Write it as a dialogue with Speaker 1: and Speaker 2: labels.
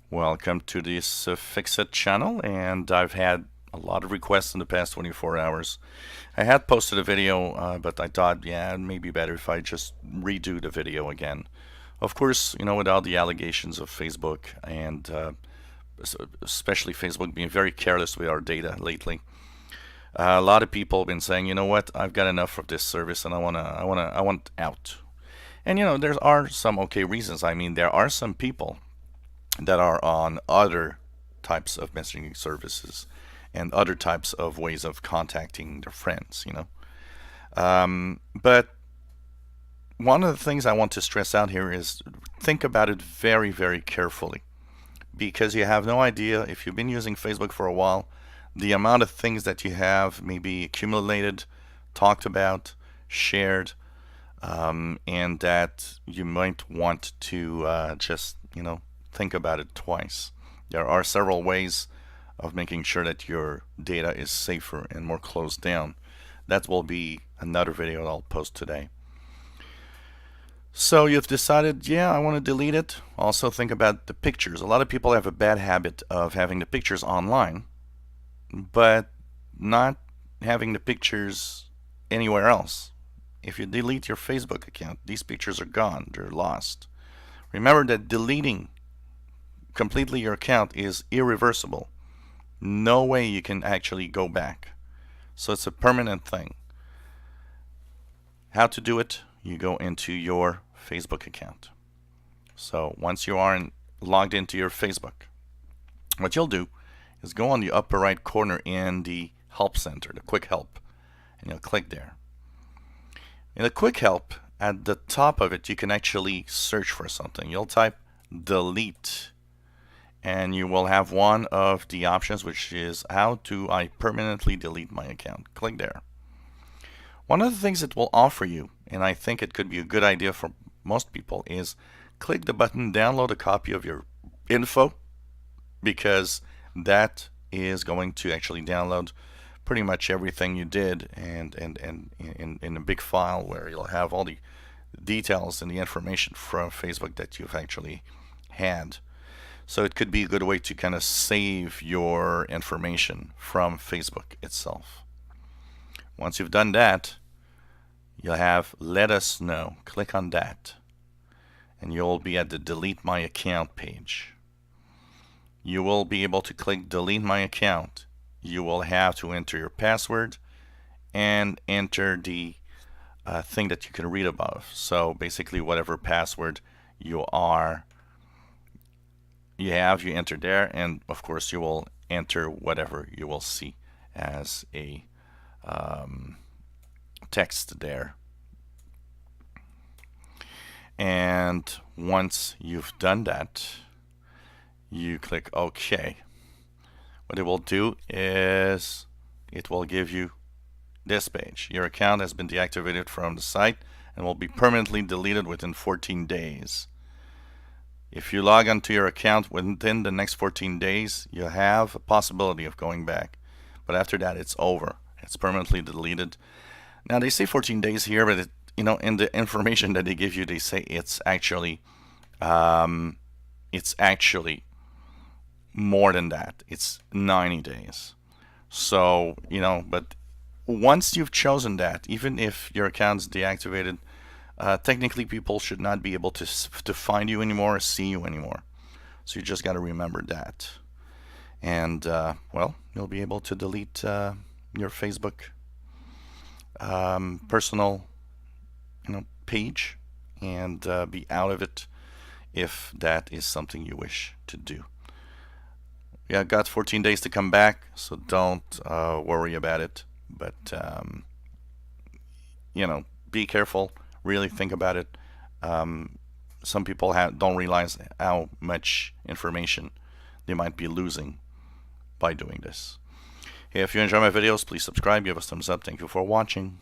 Speaker 1: Welcome to this Fix-It channel, and I've had a lot of requests in the past 24 hours. I had posted a video, but I thought, yeah, it may be better if I just redo the video again. Of course, with all the allegations of Facebook and especially Facebook being very careless with our data lately, a lot of people have been saying, you know what, I've got enough of this service, and I want out. And there are some okay reasons. I mean, there are some people that are on other types of messaging services and other types of ways of contacting their friends. But one of the things I want to stress out here is think about it very, very carefully, because you have no idea, if you've been using Facebook for a while, the amount of things that you have maybe accumulated, talked about, shared, and that you might want to just, think about it twice. There are several ways of making sure that your data is safer and more closed down. That will be another video that I'll post today. So you've decided, yeah, I want to delete it. Also think about the pictures. A lot of people have a bad habit of having the pictures online, but not having the pictures anywhere else. If you delete your Facebook account, these pictures are gone. They're lost. Remember that deleting completely your account is irreversible. No way you can actually go back. So it's a permanent thing. How to do it? You go into your Facebook account. So once you are logged into your Facebook, what you'll do is go on the upper right corner in the Help Center, the Quick Help, and you'll click there. In the Quick Help, at the top of it, you can actually search for something. You'll type delete, and you will have one of the options, which is how do I permanently delete my account. Click there. One of the things it will offer you, and I think it could be a good idea for most people, is click the button download a copy of your info, because that is going to actually download pretty much everything you did and in a big file where you'll have all the details and the information from Facebook that you've actually had. So it could be a good way to kind of save your information from Facebook itself. Once you've done that, you'll have let us know. Click on that, and you'll be at the delete my account page. You will be able to click delete my account. You will have to enter your password and enter the thing that you can read above. So basically whatever password you enter there, and of course you will enter whatever you will see as a text there. And once you've done that, you click OK. What it will do is it will give you this page. Your account has been deactivated from the site and will be permanently deleted within 14 days. If you log onto your account within the next 14 days, you have a possibility of going back. But after that, it's over. It's permanently deleted. Now, they say 14 days here, but in the information that they give you, they say it's actually more than that. It's 90 days. So, but once you've chosen that, even if your account's deactivated, technically people should not be able to find you anymore or see you anymore. So you just got to remember that. And, well, you'll be able to delete your Facebook personal page and be out of it if that is something you wish to do. Yeah, got 14 days to come back, so don't worry about it. But be careful. Really think about it. Some people don't realize how much information they might be losing by doing this. Hey, if you enjoy my videos, please subscribe, give us a thumbs up. Thank you for watching.